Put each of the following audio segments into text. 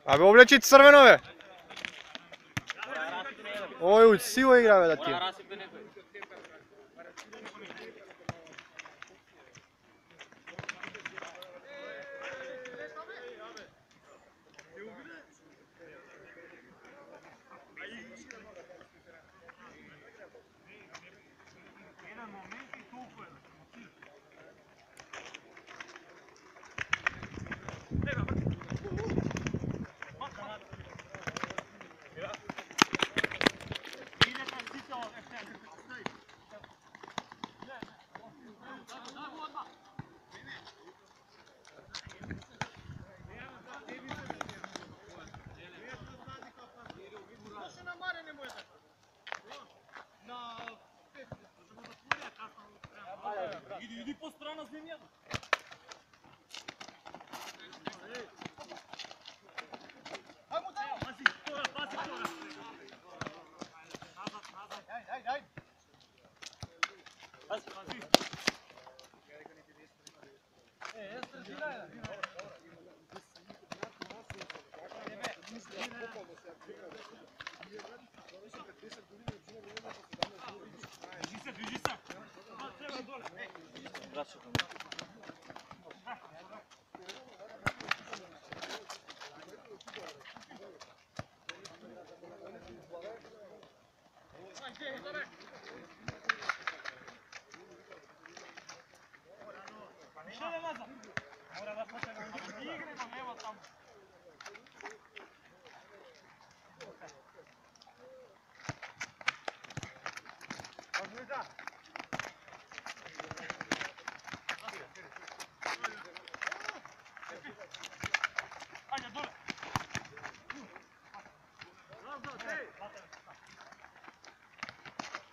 Абе, облечи црвено, бе! Ој, сиво игра, бе, да ти. Иди по-страна с линията. Паси втора. Назад. Дай. Паси. Стреляй. Движи се. Треба доле. Мора да почне да игре до лево там. Погледа. Ајде доле. Назад, ей.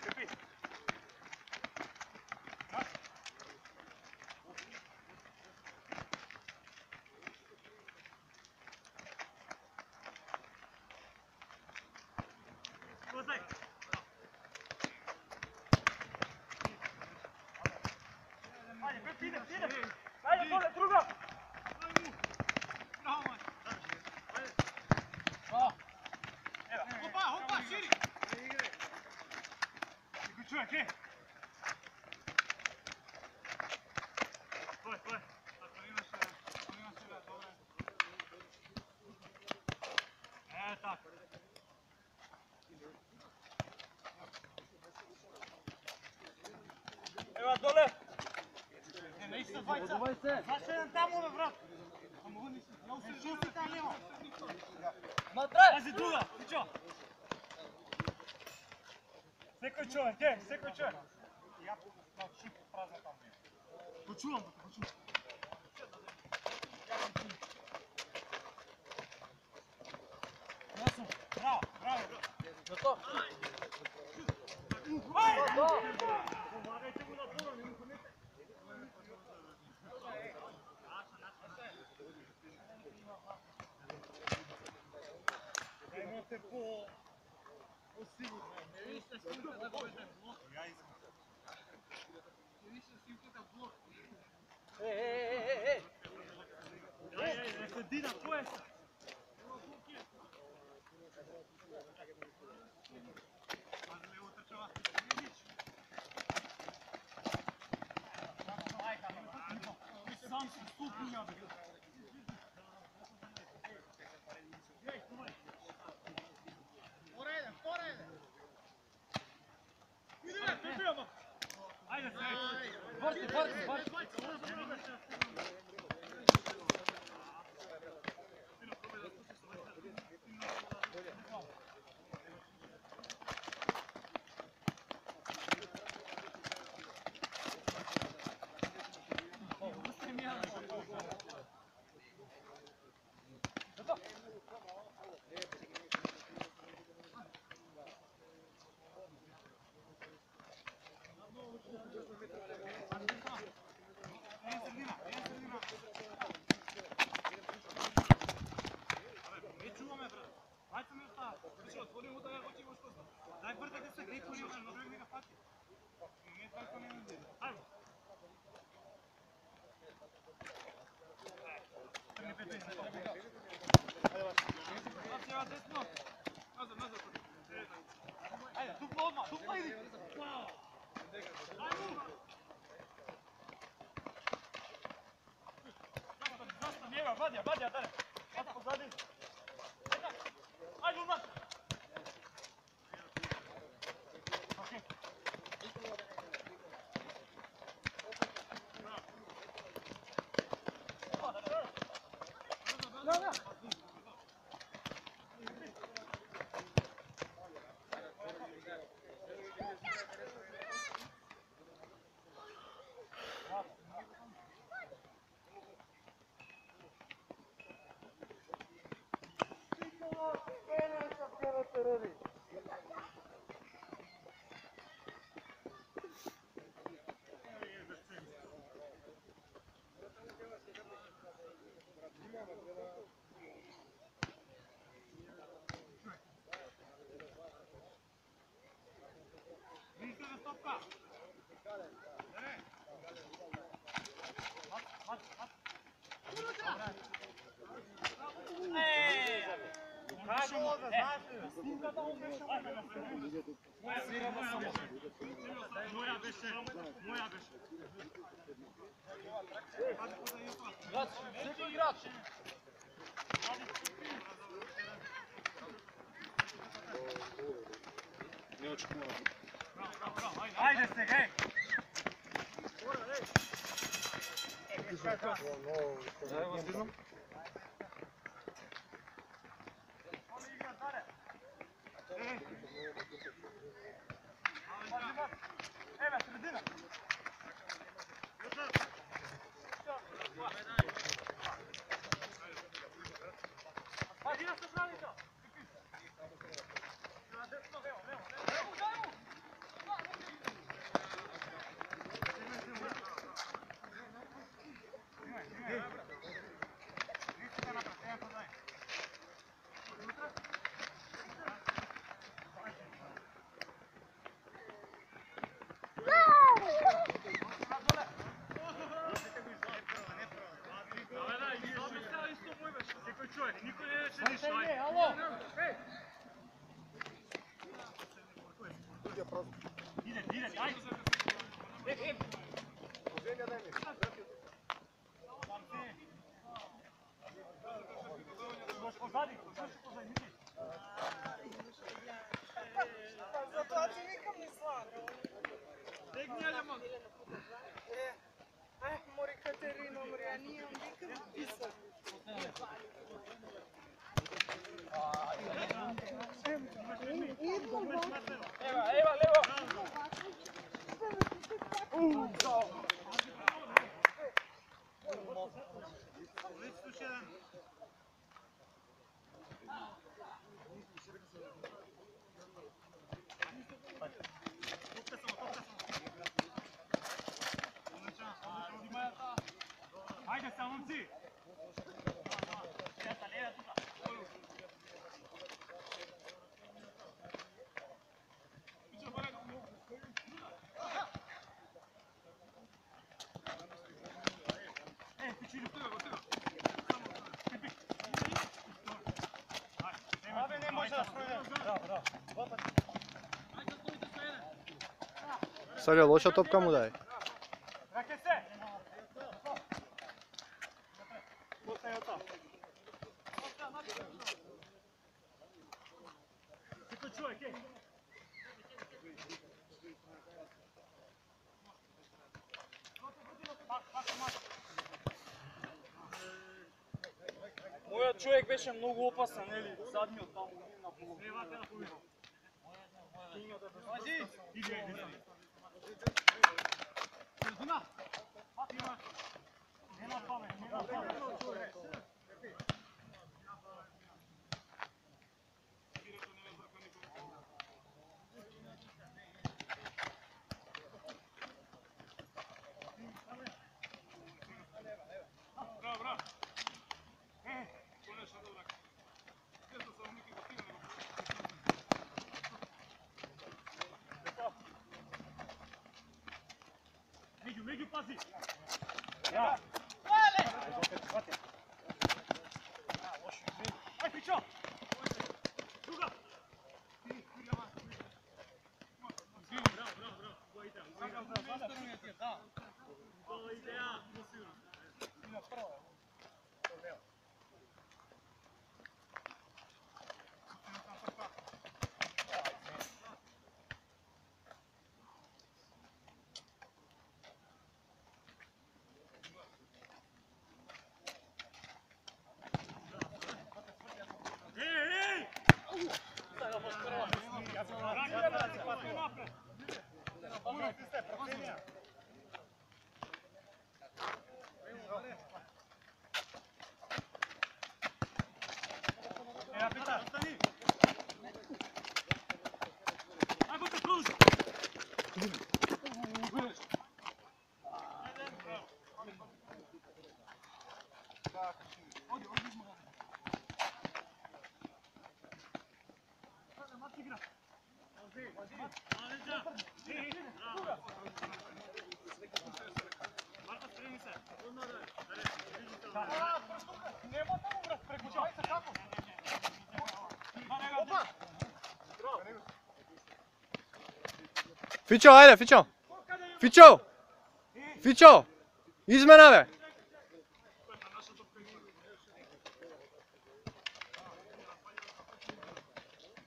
Крепи. Глазай. Ајде, иде. Ајде, доле, друга. Опа, шири. Никој човек, е. Твој. Ако имаше да, добре. Така. Ева, доле. Не иска двајца. Знаеш еден таму, бе, брат. Ама го нisi. Ја усрежил си там лево. Пази друга, ти чо? Секој човек. Ја шип празна там. Почувам. Јасно. Браво. Готов. Помагайте му на двора, не му хонете. Имате по-сигурно. Не вижте снимката блок. Ја искам. Не вижте снимката блок. Ей. Не се дина, кој е са? Сам си ступня, бе. Пореден. Иди, бе, ама. Ајде, Борти. Ajde, duplo odmah, duplo idi! Zastav njega, Badja, daj! Sad pozadi! Ajde, unak! Ajde se, hej! Evo, sredina! Ajde, ja se pravi to! Niko ne reče ništa, ajde. Alo! Ide, ajde. Pozadi, vidi. Zato ja ti nikam ne slagam. Tegni, Aljama. Mori Katerino, ja nijem nikam pisao. Evo, levo! Ajde, samomci! Sarja, loša topka mu daj. Rake se! Postaje od to. Tako čovjek, ej! Мојот човек беше многу опасен, нели? Задниот таму на полу. Левате на полу. Пази! Иди. Средина! Фатима! Нема памет. Браво! Конечно, добра. Често само Мики го стигна. Меѓу, пази! Ja! Vale! Pičo! Druga! Fićo, ajde, Fićo! Fićo! Fićo! Izmena, be!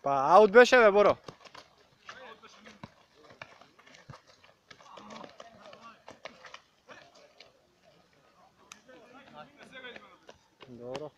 Pa, aut beše, be, Boro. Dobro.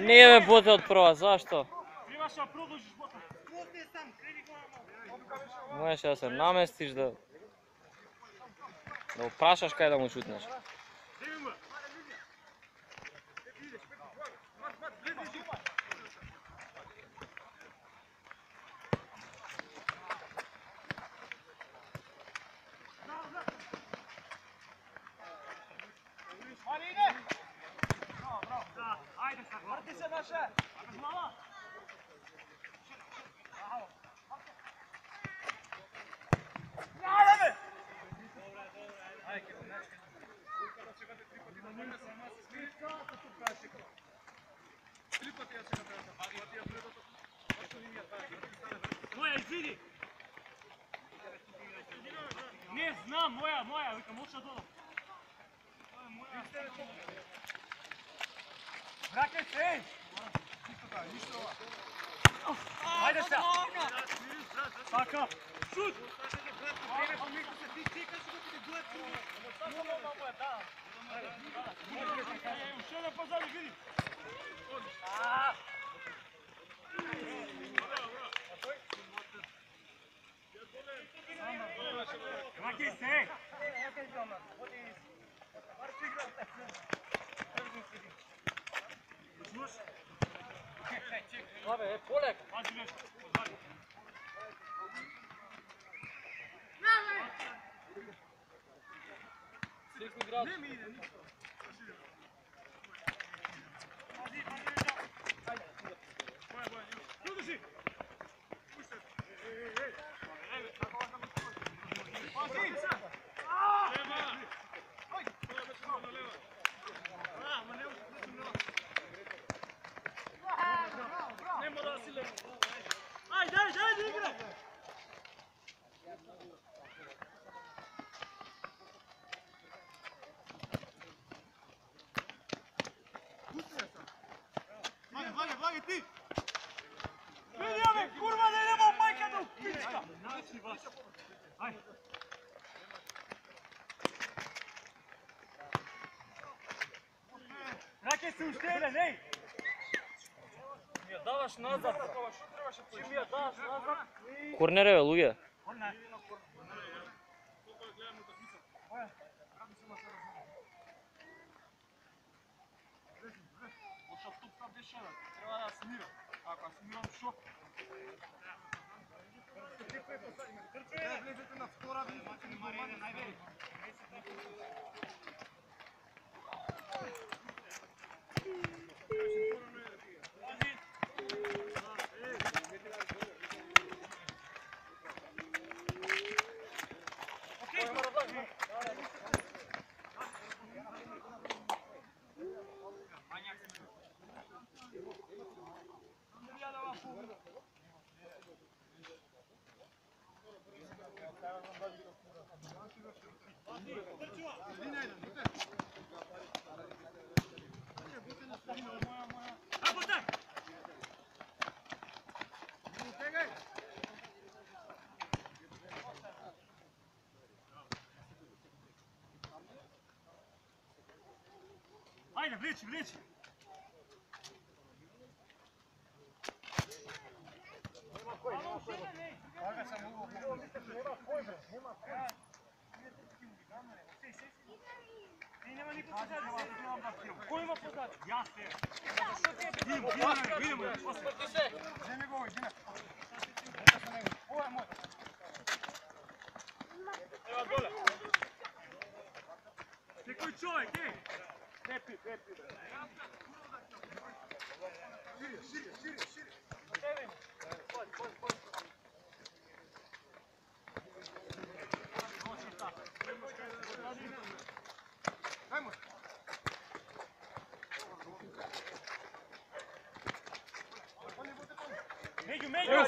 Nije me bote od prva, zašto? Možeš da se namestiš, da oprašaš kaj da mu šutneš. Moja, izvidi! Ne znam, moja, vikam, uša dolo. Vrake se! Ajde se! Tako! Šut! Še da pozadi, vidi! Vrake se! Slabe, poleg! Sliku igrač. Ajde, igra! се уште, не! Ми ја даваш назад. Чим ми ја даваш назад? Корнереве, луѓе. Треба да смира. Ако смирам шо? Трче, влезете на втора, влезете на Марине, највери. Ajde, vleči, vleči! Nema niko pozadnje. Ko ima pozadnje? Ja se. Idemo, posprti se. Gdje nego, idemo. Ovo je moj. Evo dole. Ti koji čovjek, ej. Repi. Širi. Ajmo. Među.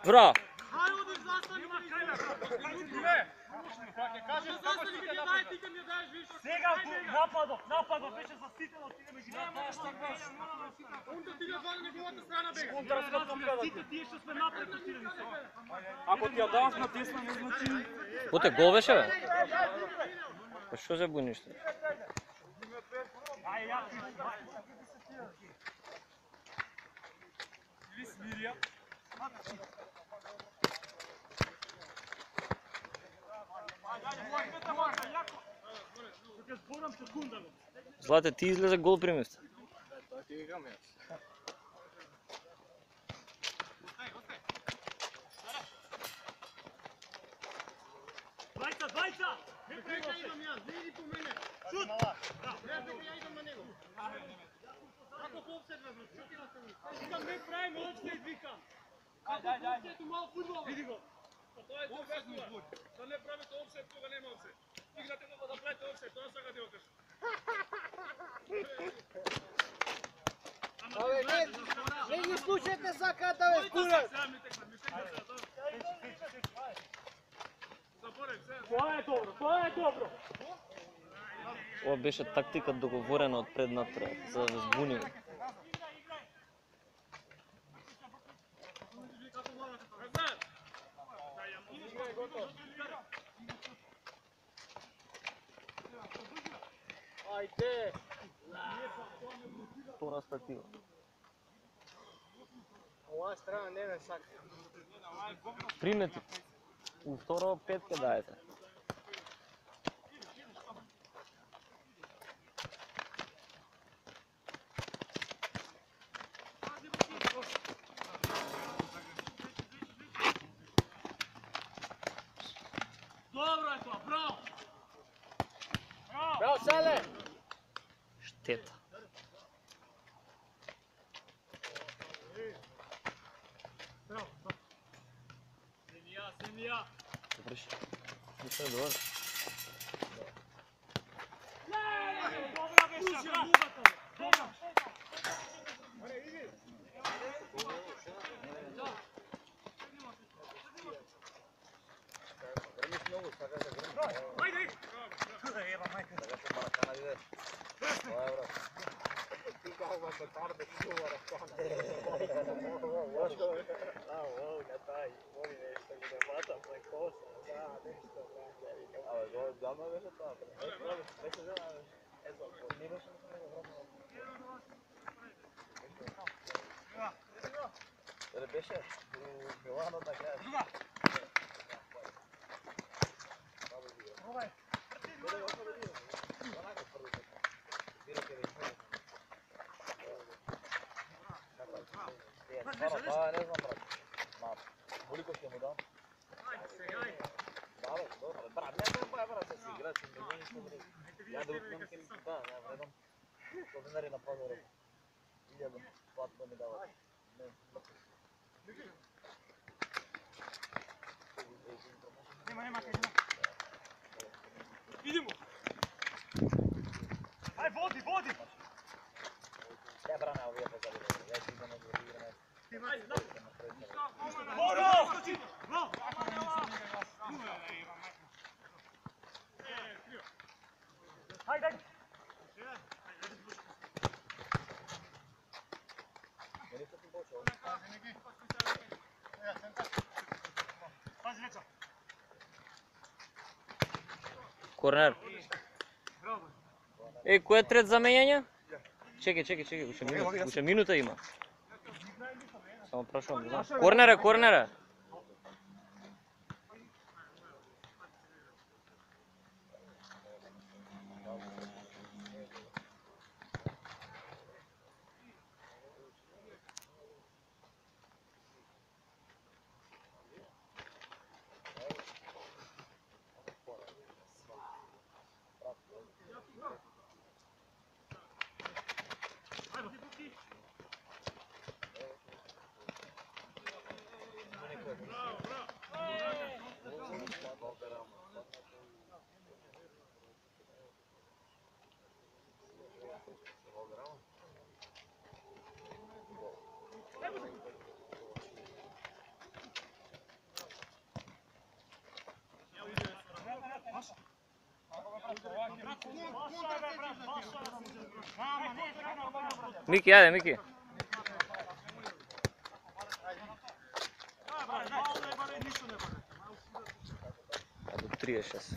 Браво! Сега нападот беше заситено, отиде меѓу нас. Онда ти ја вали неговата страна бега. Контраска топка. Сите тие што сме напред отидени се. Ако ти ја даваш на десна, не значи. Оте гол беше бе? Па што се буниш ти? Ај ја. Или смирија. Злате, ти излезе гол при место. Ти играм јас. Двајца! Не прека идам јас, не иди по мене. Шут! Треба дека ја идам на него. Како по офсет везме, шутира се ми. Викам, не правиме офсет, викам. Ајде. Офсету мало фудбал. Види го. Па тоа е тоа. Да не правите офсет кога нема офсет. Играте кога да правите офсет, тоа сакате да кажете. Не ги слушате саката, бе, курат! Тоа е добро. Ова беше тактика договорена од пред натпред, за да ве збуниме. Ајде! Втора статива. Ова страна не ме сака. Примети. У второ 5 ке даете. Добро е тоа, браво! Браво, Сале! Teta. Zemlja! Završi. Mislim je dovoljno. Dobra Veša, dobra! Idemo! Aj, vodi, vodi! Корнер. Ej, ko je tret zamenjanja? Čekaj, še minuta ima. Samo vprašam, znaš? Kornere! Miki, ajde, Miki. Do 36.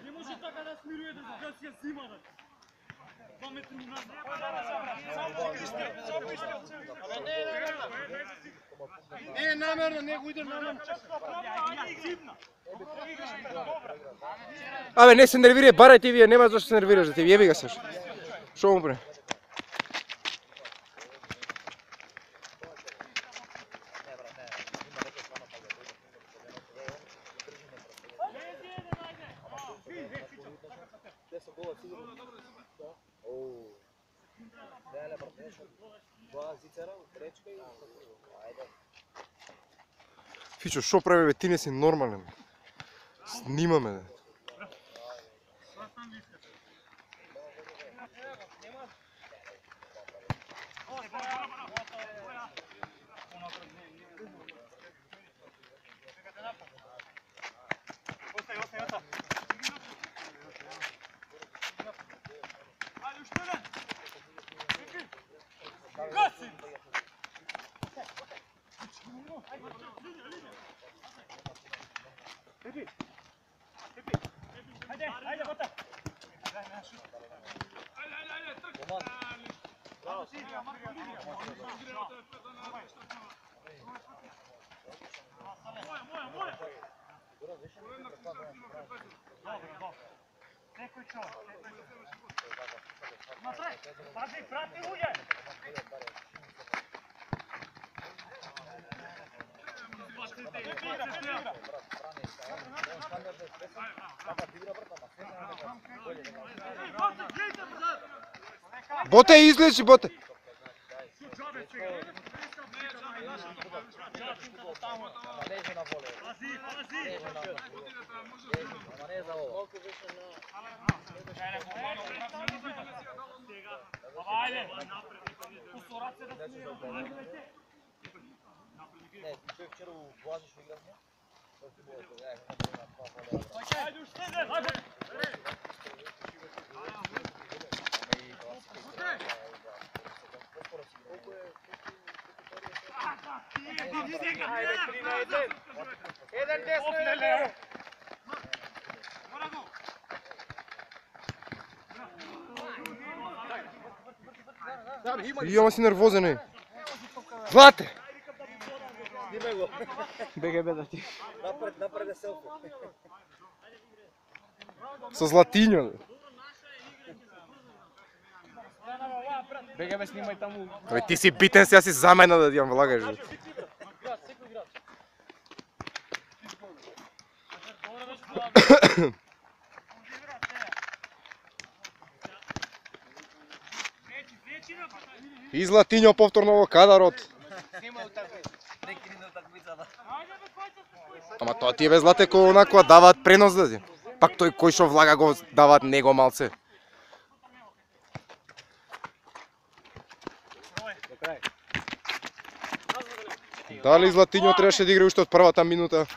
Не може така да смирuje да си я взима. 2 метра назад. Не, намерно, него ide намерно. Абе, не се нервирай, барайте вие, нема защо се нервираш за тебе, еби ga сеш. Шо му прави? Фичо, шо прави бе, ти не си нормален. Снимаме бе. Ajde, gotov. Ajde, trk. Moja. Nekoj čovjek. Pazi, prati ulje. Боте, излечи, Боте! Jedan desno, jedan levo. Ама си нервозен, е. Злате! БГБ да ти. Напред селфи. Со Златињо, бе. БГБ снимај таму. Абе, ти си битен, сега си замена да ја влагаш, бе. И Златињо повторно во кадарот. Ама тоа ти е бе, Злате, кој онаква даваат пренос да ти. Пак тој кој што влага го даваат него малце. Дали Златињо требаше да игра уште од првата минута?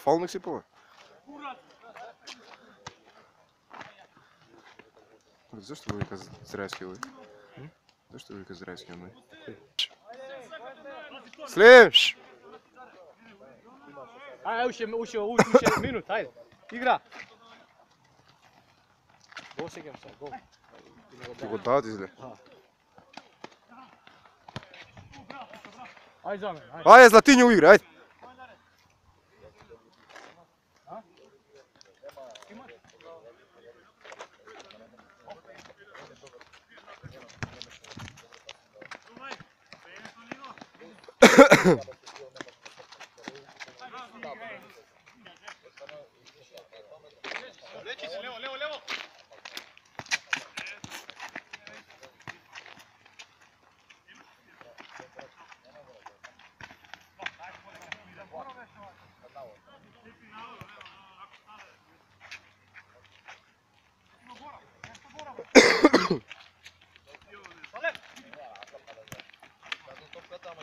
Фалник си пове. Зашто го вика Зраевски овој? Зашто го вика Зраевски овој? Слим! Ајде, уште минут, ајде. Игра. Гол секам се, гол. Ти го дадат изле. Ајде за мен, ајде. Ајде, Златињо игра, ајде. Levo.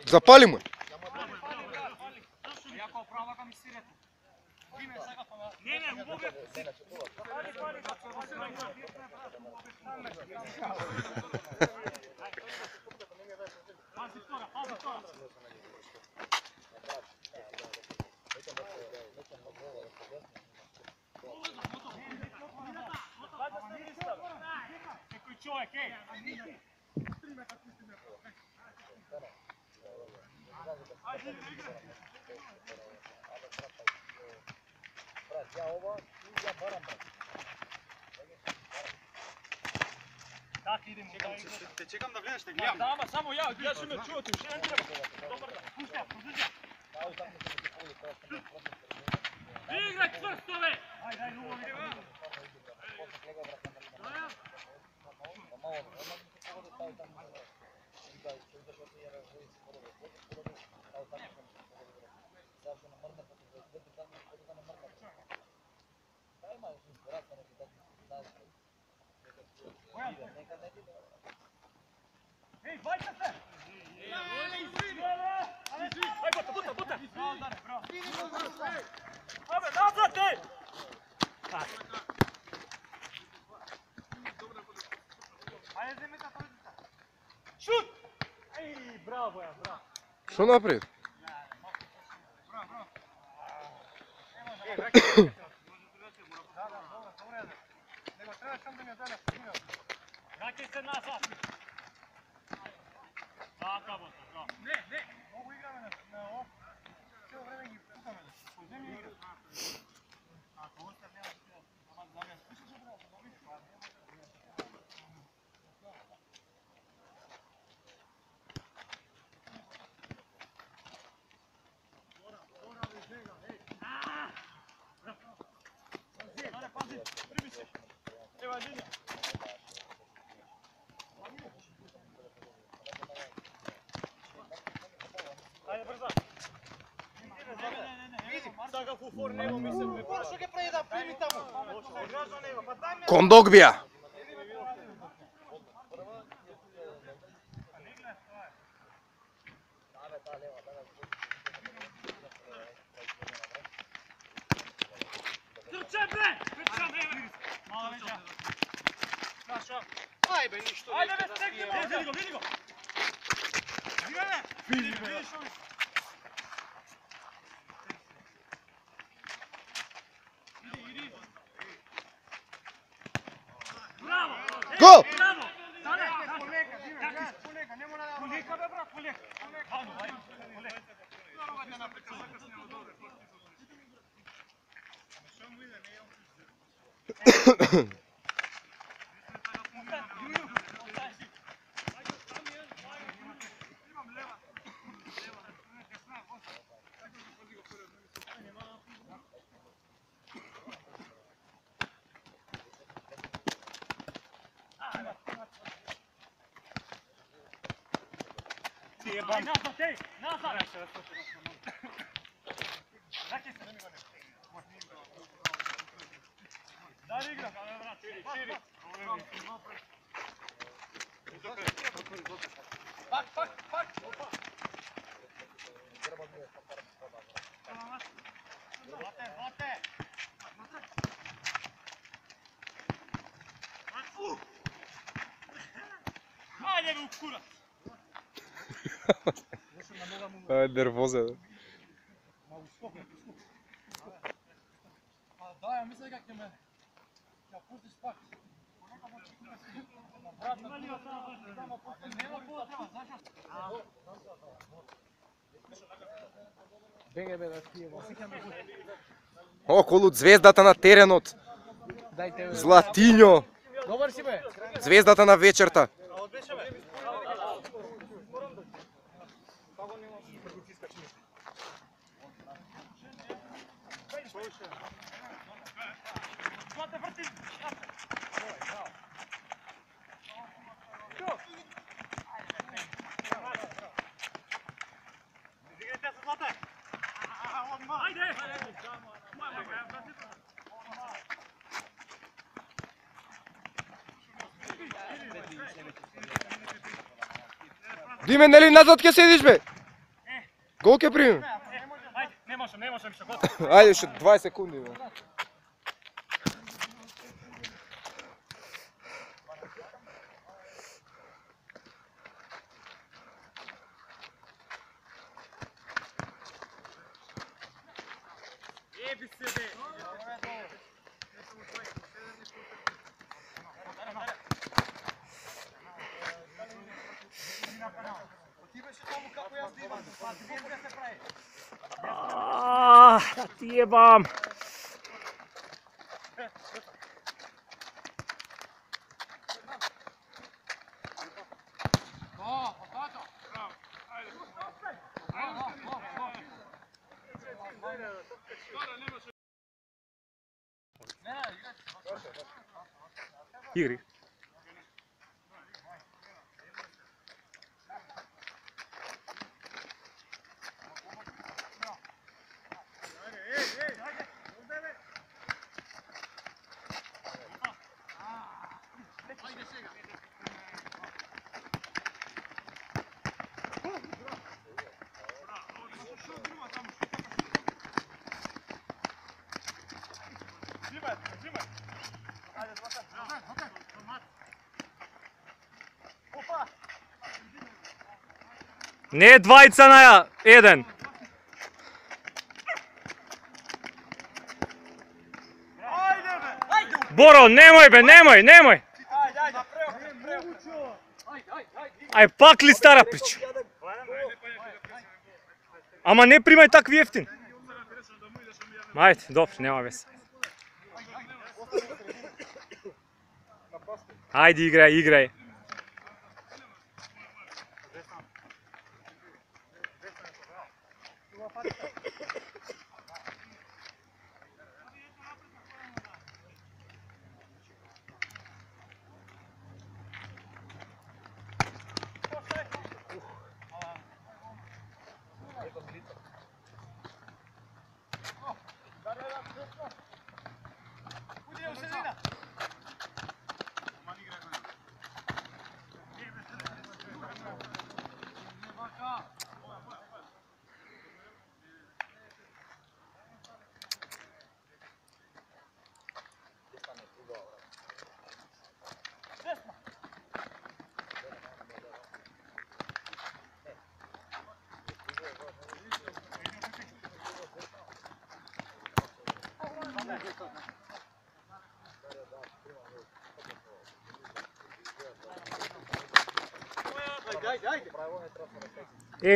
Запали му. Не, убаво е. Пази втора. Некој човек, еј. Те чекам да влезеш, те гледам. Да, ама само ја ще ме чувате, уште не треба. Добар да. Пушта, продолжи. Играј цврсто, бе! Ајде, убаво игра. Ей, вајте се! Ајде, бута! Браво, Даре, браво! Абе, назад ти! Ajde, zemi ta pozicija. Šut! Ej, bravo ja, bravo. Що напред? Nego treba sam da mi je danas igrao. Vrakaj se nazad. Tako, tako. Ne, mogu igrati na ovo. Cijelo vreme ih putam. Po zemlji igram. Ako ostav nema što zamjena. Slušaj se bravo, dobiti. Pazi, pribi se. Evo, linija. Ajde, brzo. Vidi, sad ga fufor nema, mislim. Što ga pravi da primi tamo? Odrazno nema, pa daj me. Кондогбија. Trče, bre! Trče, bre! Malo veća. Saša. Ajde, ništa. Ajde, be, stekni malo. Vidi go, vidi go. Vidi me. Vidiš ovi. Idi. Bravo! Гол! Bravo! Stane! Poleka, ne mora da... Poleka, be, brat, poleka. Hajde, poleka. Probajte napred, zakasnijemo dobro. Aj, nazad, ej, nazad! Vraćaj se. Daj igra. Širi. Pak. Hvate. Ajde, u kurac. Нервозен. Da, ja mislim kako me... Ja pustiš pak. Nema potreba, zašto? Околу звездата на теренот. Златињо. Dobar si be. Звездата на вечерта. Zlate, vrti! Izigrajte se, Zlate! Ajde! Диме, нели назад ќе седиш бе? Гол ќе примим. Ajde, ne možem više, gotovo. Ајде уште 20 секунди бе. Jebi se, be! Ti беше tamo kako ja snimam, pa ti vidim gdje se pravi. Da ti jebam. Игри. Ne dvajca na jedan. Boro, nemoj be, nemoj. Aj pakli stara pić. Ama ne primaj takvi jeftin. Ajde, dobro, nema veze. Ajde, igraj.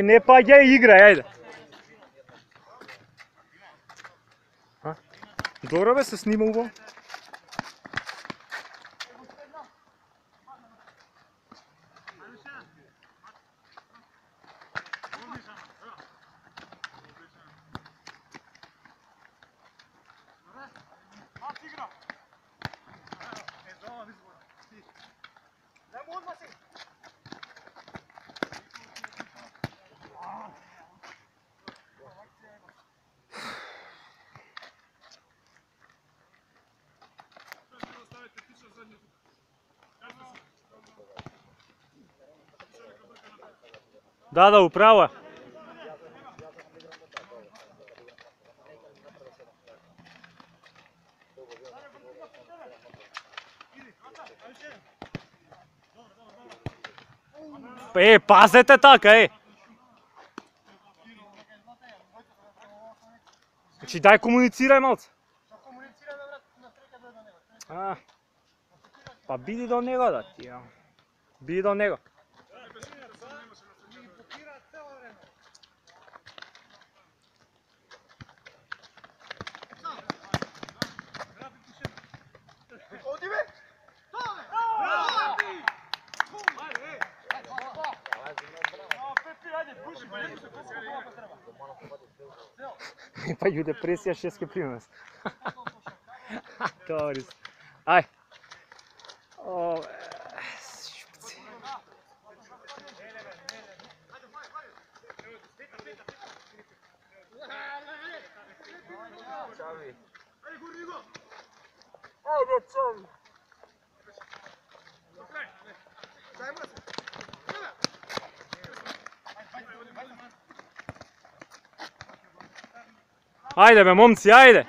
Ne pađaj, igraj, ajde. Dobro be se snima ovo. Da, upravo. Pazite tako, Znači, daj komuniciraj malce. Pa bidi do njega da ti, Bidi do njega. Pa ju depresija 6 prinos. Doris. Aj. Ajde be, momci, ajde!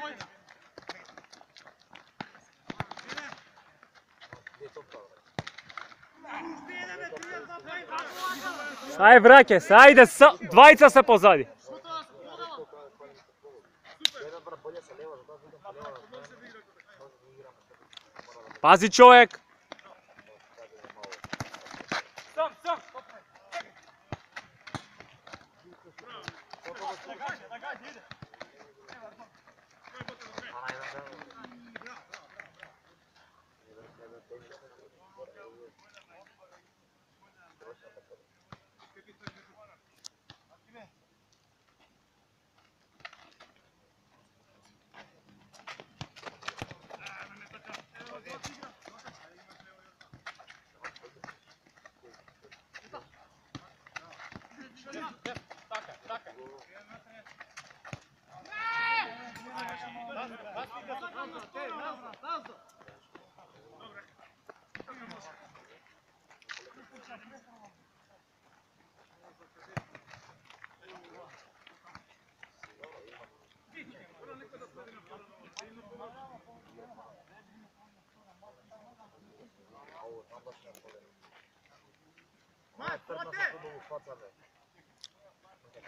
Aj, brake, ajde, dvajica se pozadi. Pazi čovjek!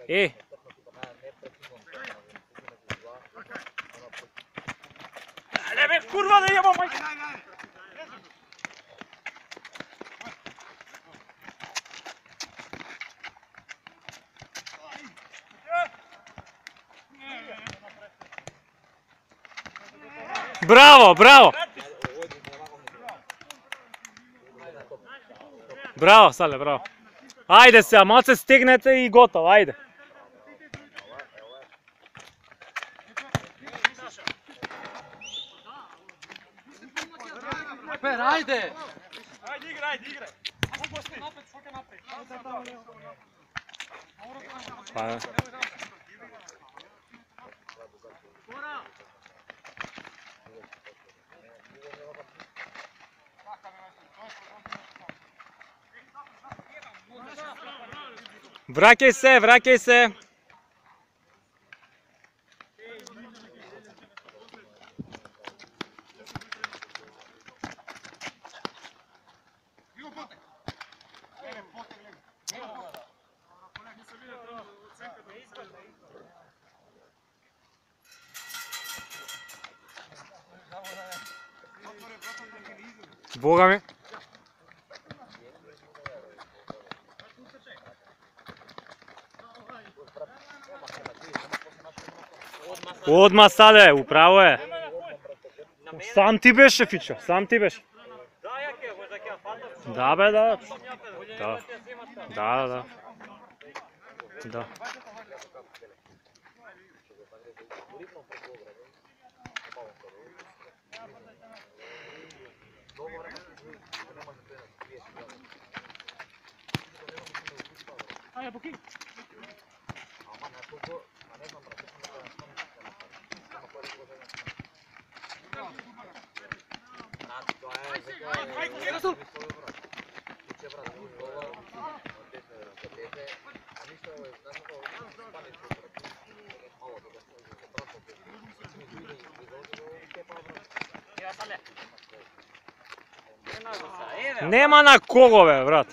E, kurva da jebam, majke! Bravo, bravo! Bravo, Sale, bravo. Ajde se, malo se stignete i gotovo, ajde. Per, ajde! Ajde igraj, igraj. Pusti. Pa, vraćaj se, vraćaj se. Boga mi. Odmah Sale, upravo je. Sam ti беше, Фичо, сам ти беше. Да, бе, да. Да. Да, да. Да. Нема на кого, бе, брат.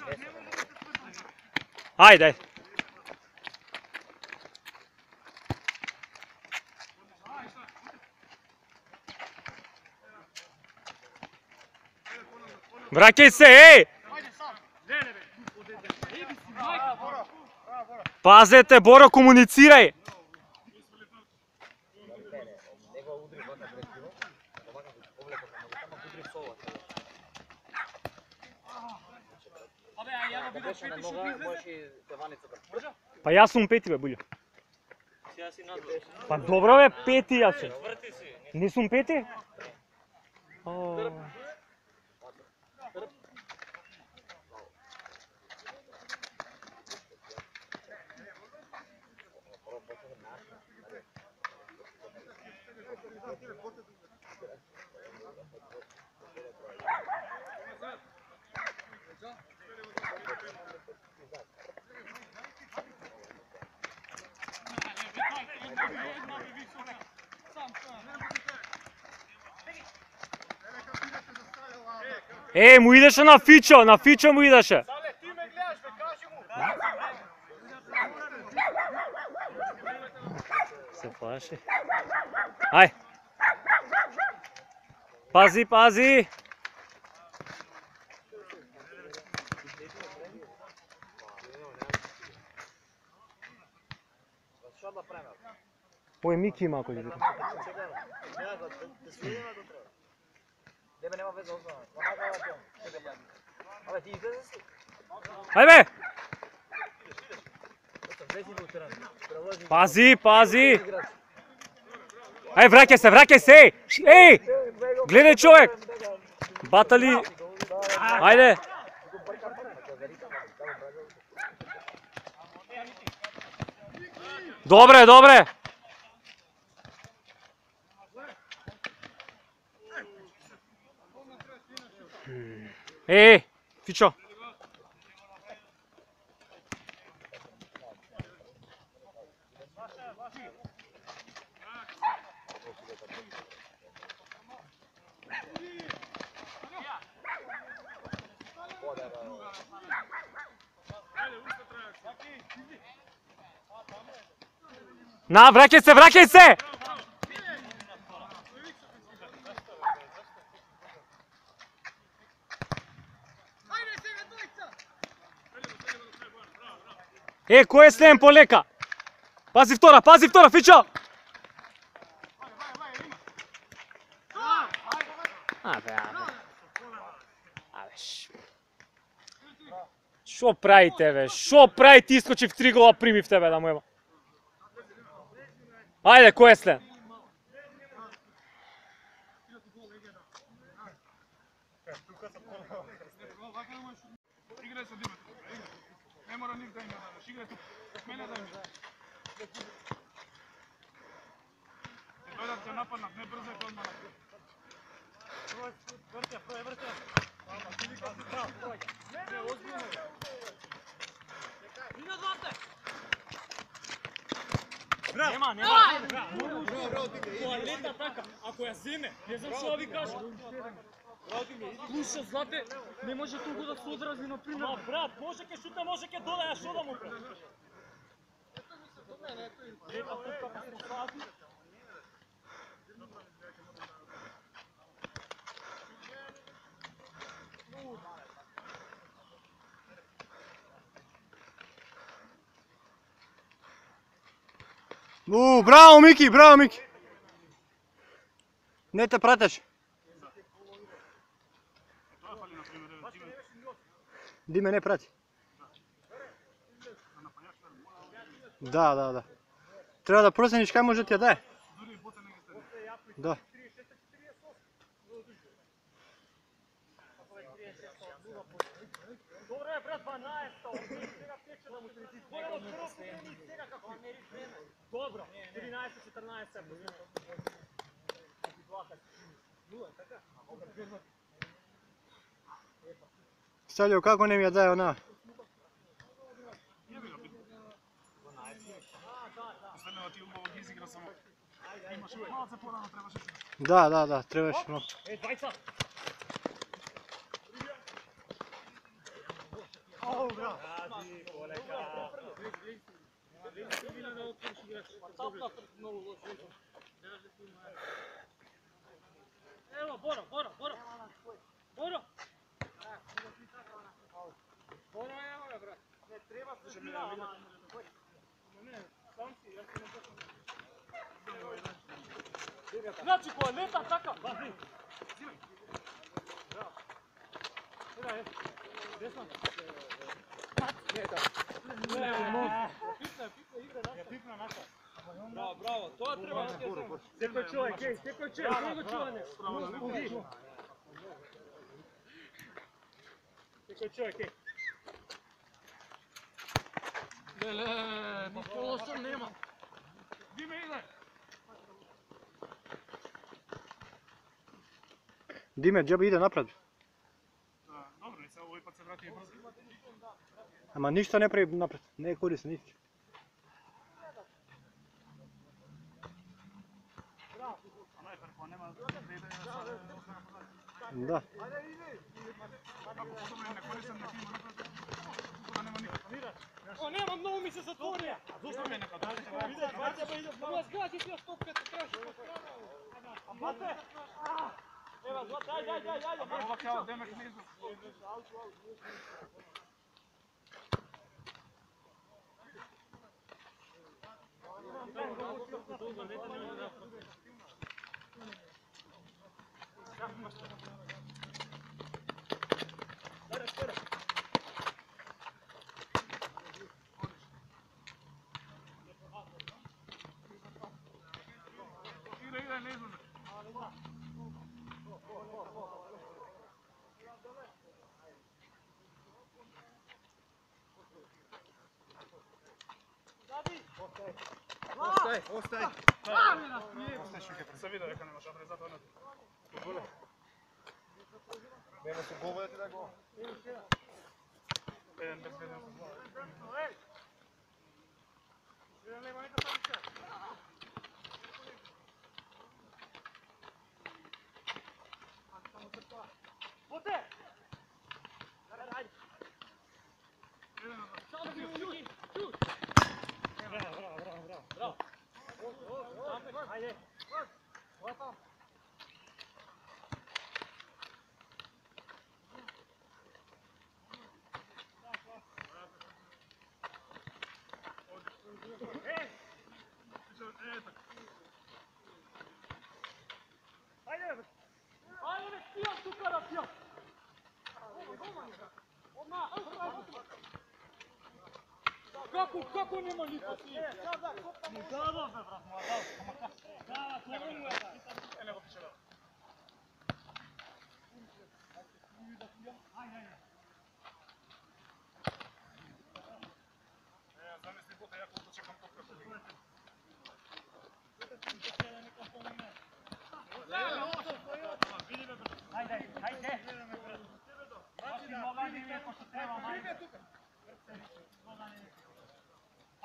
Ајде, ајде. Враќај се, еј! Пазете, Боро, комуницирај! Па јас сум пети, бе, Булјо. Па добро, бе, пети јас сум. Не сум пети? Е, му идеше на Фичо му идеше. Sale, ti me gledaš, me kaži mu. Се плаши. Ај. Пази, пази. Ој, Мики има кој види. Ај бе! Пази, пази! Ај, враќај се! Еј! Гледај човек! Батали! Ајде! Добре, добре! Еј, Фичо! Na, vraćaj se, vraćaj se! Ko je Slen Poleka? Pazi vtora, Fićo! Šo pravite, ve? Šo pravite, iskoči v 3 gola, primi v tebe, da mu ima. Ajde, ko je Slen? Играй со Димата. Не мора ник да има надаш. Играй тук. Мене да има. Те дојдат ќе нападнат, не брзај тоа одмah. Нема. Туалета така, ако ја земе, не знам што ви кажа. Слуша, Злате, не може толку да се одрази, например. Ма, брат, може ке шута, може ке дода, ја шо да му брат? Лепа тука, па се сади. Браво, Мики, браво, Мики! Не те пратеш. Диме не прати. Да. Треба да процениш кај може ти ја даде. Да. Добре, брат, 12, сега тече да му се лети. Боре од прво покрени сега како мери време. Добро, 13-14 Сталио, како не ми ја даде она? Останува ти убаво ги изигра само. Имаш малце порано требаше. Да, требаше много. двајца. Ево, Боро. Боро, ево бе, брат. Не треба се шумира, ама. Не, сам си, јас не знам. Значи, кој лета така, бази. Десно. Браво, тоа треба да ќе секој човек, друго чуване. Секој човек, Леле, Никола што нема. Диме иде. Диме, џабе иде напред. Добро, и сега овој пат се врати и брзо. Ама ништо не прави напред, не е корисно ништо. Да. О, нема, многу ми се затворија. Зошто ме нека дојде? Ама згади си ја стопката, траш. Бате! Ева, дај. Ова као демек не излез. Игра, не излезе. Остай. Се вида дека немаш адрес, затоа не. Нема се гол, ти да гол. Еден без еден. Боте! Како нема нико? Му дадов бе брат, му дадов. Да, тоа му е. Не го пише да. Замисли бота, ја колко чекам топката.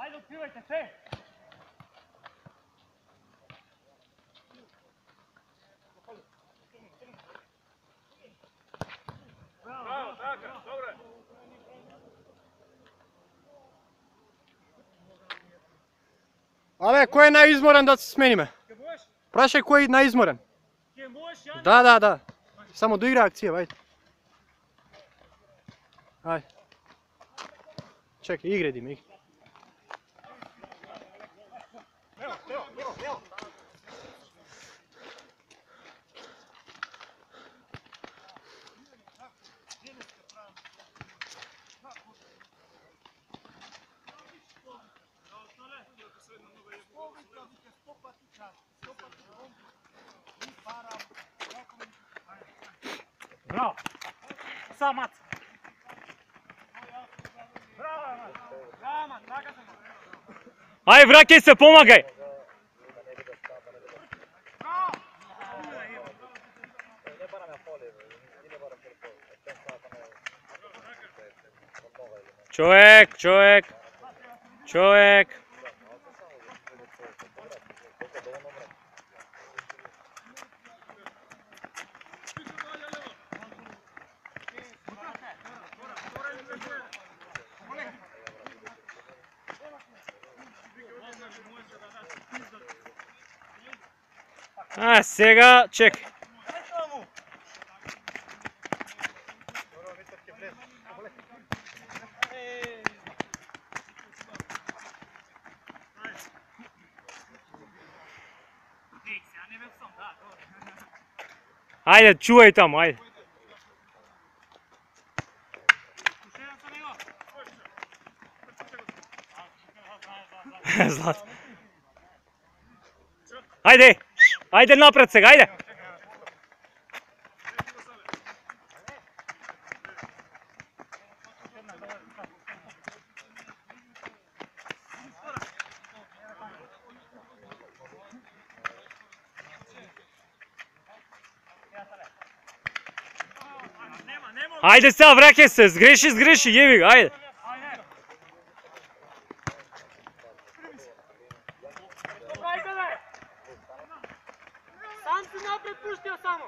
Ajde, otkrivajte sve! Браво, така, добре. Абе, кој е најизморен да се смениме? Ке можеш? Прашај кој е најизморен. Ке можеш, Јан? Да. Само доигра акција, ајде. Ајде. Чекај, игре Диме, игре. Браво! Самат! Браво, Мат! Така се. Ај, враќај се, помагај! Човек! А, сега, чекай. Ајде, чувај таму, ајде. Злат. Ајде, ајде напред сега, ајде. Ајде сега, враќај се, сгреши, јеби го, ајде. Сам си напред пуштио само!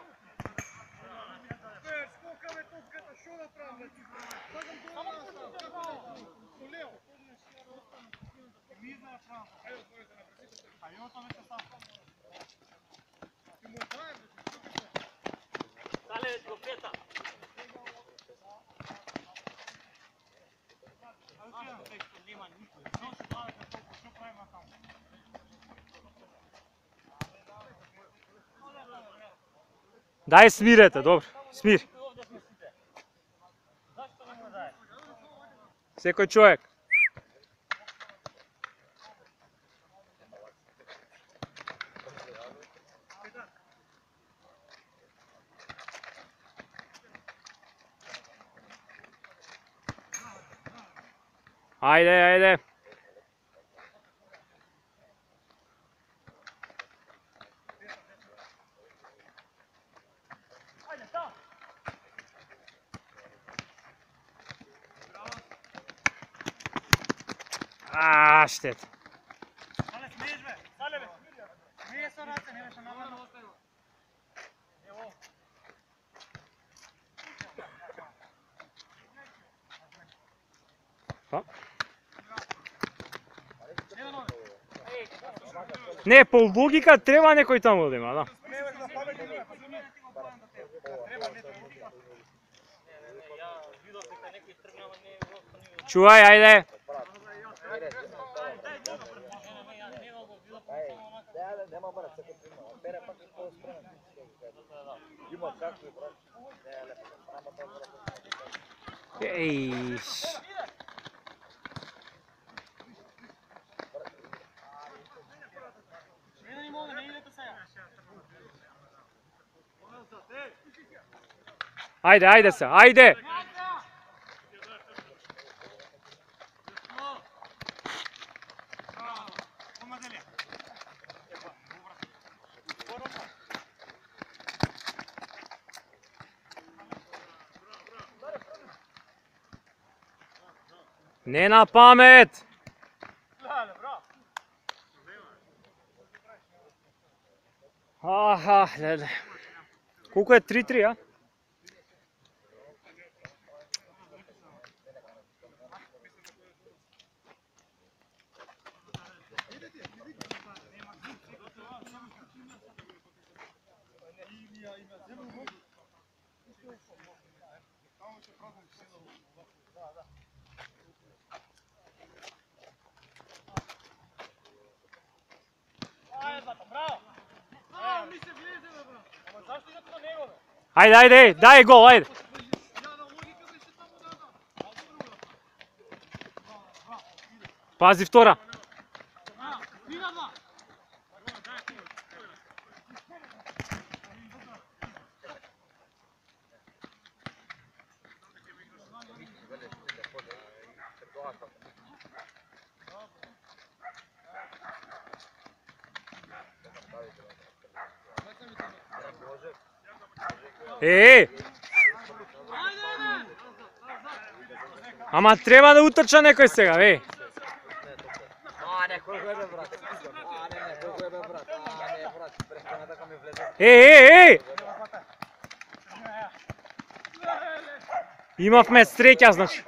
Дај смирете, добро, смир. Секој човек. Ајде. А, штет. Сале, смееш бе! Сале бе! Смееш со раце, не беше наварно оставило. Ево. Па? Не, по логика треба некој таму да има, да. Чувај, ајде. Ej. Jedan im ovdje, ne idete sad. Ajde, ajde se, ajde! Ne na pamet! Aha, lele. Koliko je 3-3, a? Mi se vlezemo, bro. Ama zašto idete na njegove? Ajde, ajde, daj gol, ajde! Jada logika bi se tamo dada. Pazi vtora! Vina dva. Ej! Ама треба да утрча некој сега, ей! Ей, ей! Имавме среќа, значи.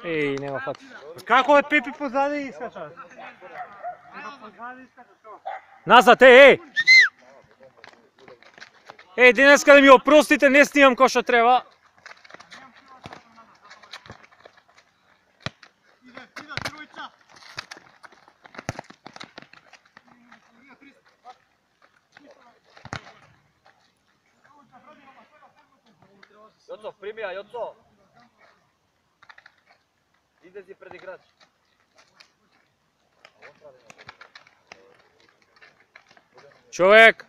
Еј, нема фати. Како е Пепи позади искача? Назад, еј! Еј, денеска да ми опростите, не снимам кој што треба. Ide, trojica. Joco, primija, Joco! Ide si pred igrač. Čovjek!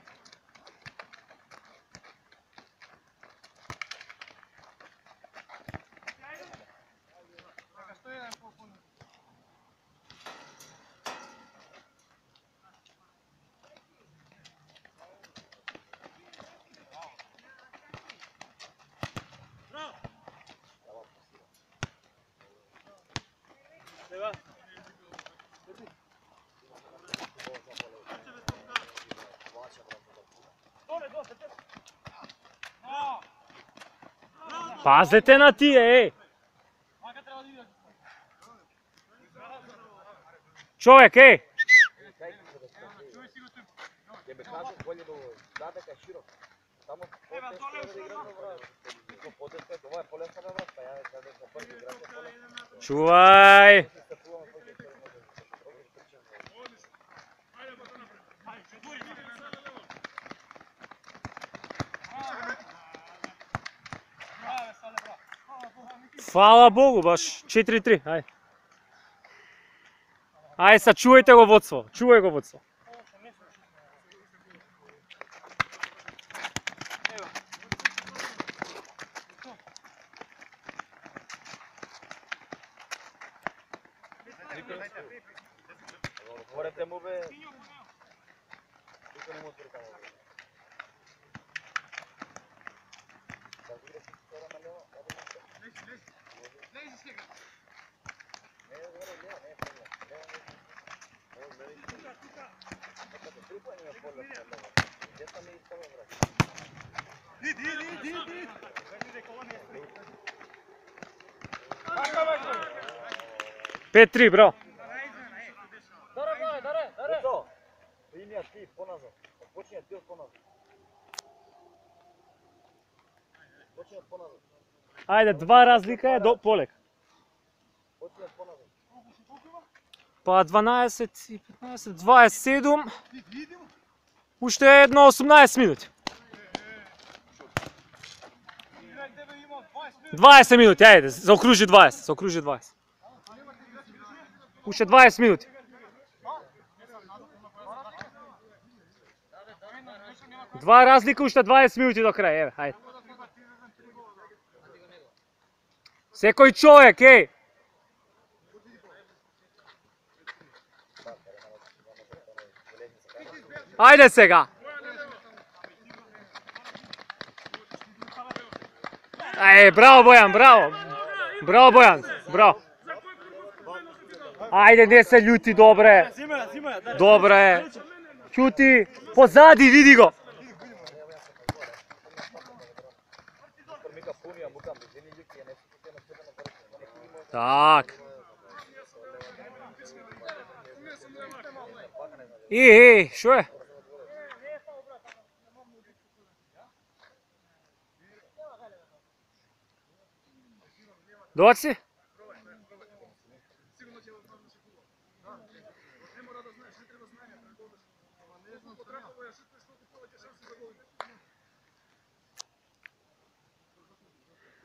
Пазете на тие, еј! Човек, еј! Чувај! Фала Богу, баш 4-3, ај. Ај, сачувајте го водство, чувај го водство. Отворете му бе. Тука не му отворите му. Lezi сега. Idi. 5-3, бро. Ето, примија ти поназад. Почни ти од поназад. Почни од поназад. Ајде, два разлика е до полек. Почни од поназад. Па 12 и 15, 27. Уште едно 18 минути. 20 минути, ајде, заокружи 20. Уште 20 минути. Два разлика, уште 20 минути до крај, еве, хајде. Секој човек, еј! Ајде сега! Браво Бојан, браво! Браво Бојан, браво! Ајде, не се љути, добре! Добре! Ќути, позади, види го! Так. Шо е? Доци?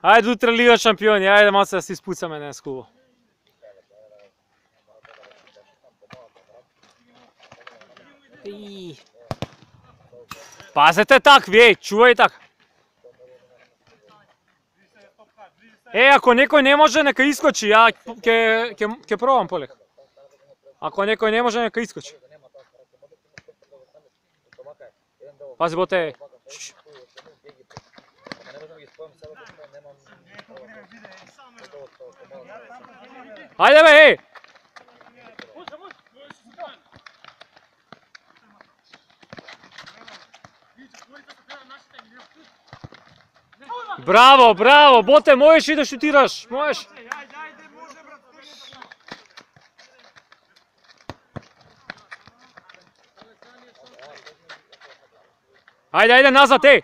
Ајде утре Лига шампиони, ајде маца да се испуцаме днес хубаво. Пазете так, вие, чувај так. Ако некој не може, нека искочи, ја ќе пробам полека. Ако некој не може, нека искочи. Пази, боте. Ајде бе, еј! Браво, браво, боте, можеш и да шутираш, можеш. Ајде, назад, еј!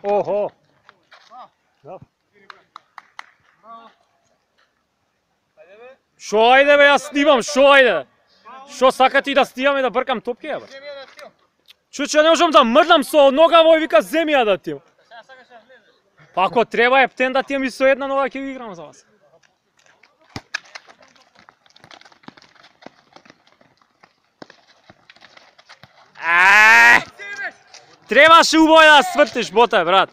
Охо! Шо ајде бе, јас снимам, шо ајде? Шо сака ти да снимам и да бркам топки, бе? Чуче, не можам да мрдам со нога, мој вика земи ја да тим. Па ако треба ептен да тим и со една нога ќе играм за вас. Требаше убаво да свртиш, боте, брат.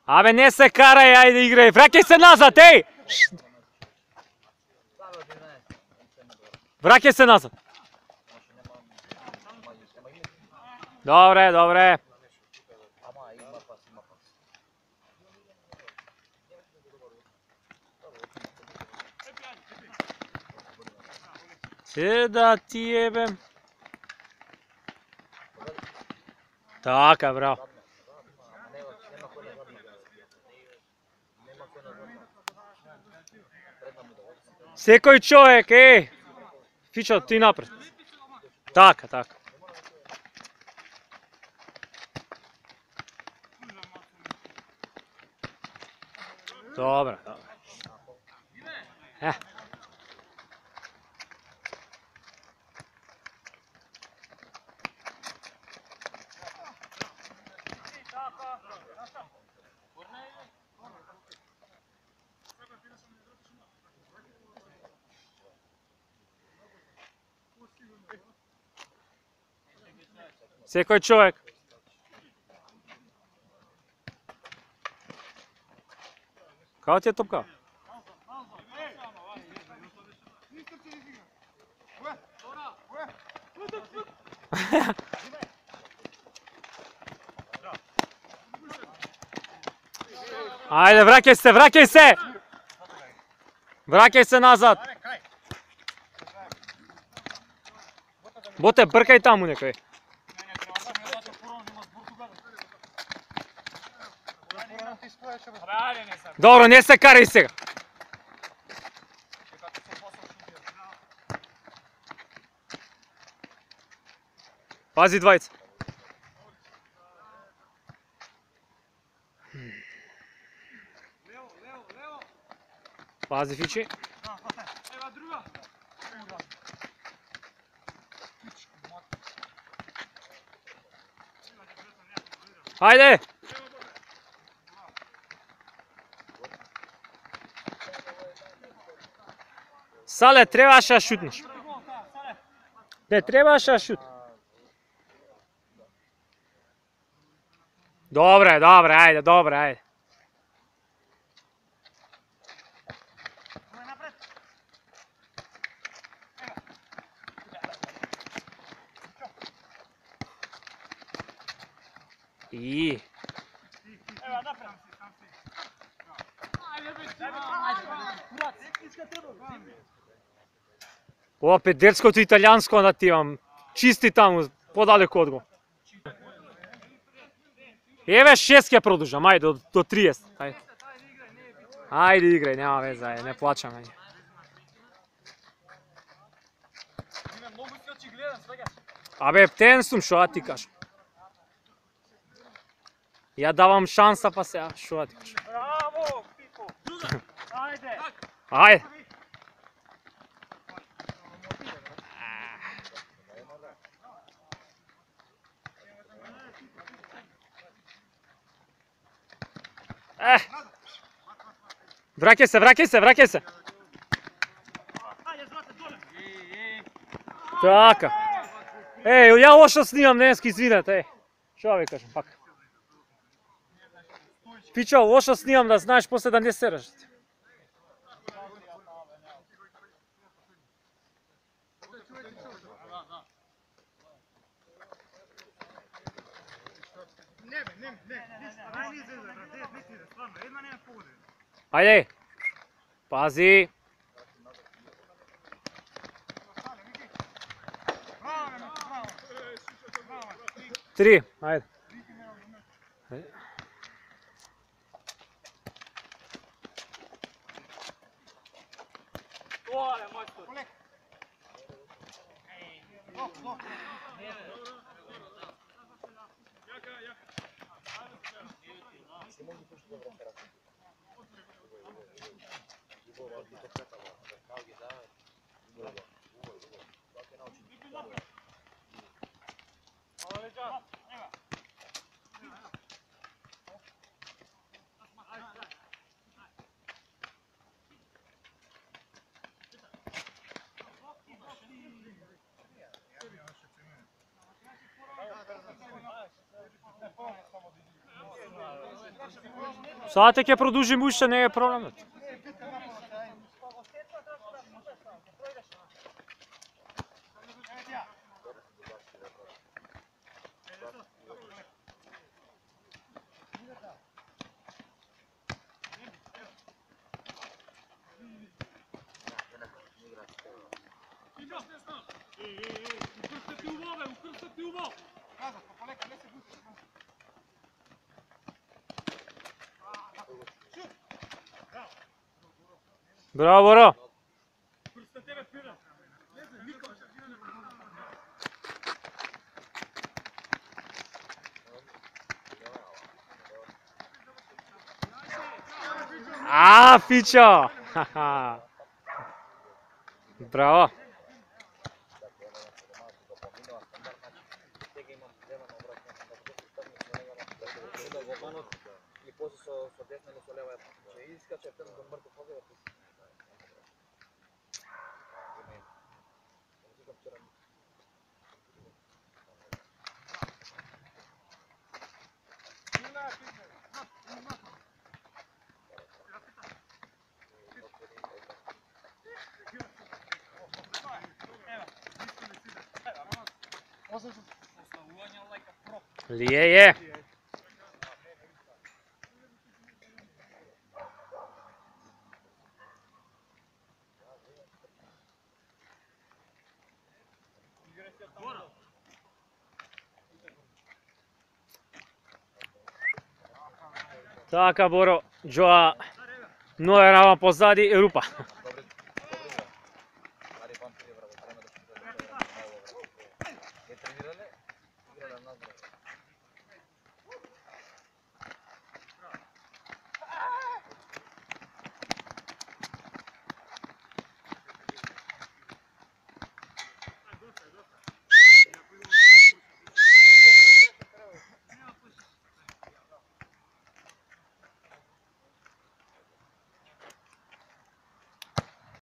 Абе, не се карај, ајде играј, враќај се назад, еј! Враќај се назад. Добре, добре. Се да ти ебем. Така, браво. Секој човек, еј! Фичо, ти напред. Така, така. Добре, добре. Секој човек. Као ти е топка? Ajde, vraćaj se, vraćaj se! Vraćaj se nazad! Bote, brkaj tamo nekaj. Dobro, ne se karaj se. Pazi dvajica. Pazi Fiči. Hajde! Sale, trebaš da šutniš. Ne, trebaš da šut. Dobre, dobre, ajde, dobre, ajde. I. Opet derskото италијанско да ти имам. Чисти таму, подалеко од го. Еве 6 ќе продужам, ајде до 30. Ајде. Ајде играј, нема веза, ајде, не плачам. Ајде. Абе, птен сум, шо да ти кажам. Ја давам шанса па сега, шо да ти кажам. Браво, Пипо! Ајде! Ајде. Враќај се, враќај се, враќај се. Така. Еј, ја лошо снимам денеска, извинете, Шо ви кажам, пак. Пичо, лошо снимам да знаеш после да не сераш. Ајде. Пази. Три, ајде. Сада ќе продужим уште, не е проблемот. Браво, Боро! А, Фичо! Браво! Лие е! Така, Боро, Джоа, много е рама позади и рупа.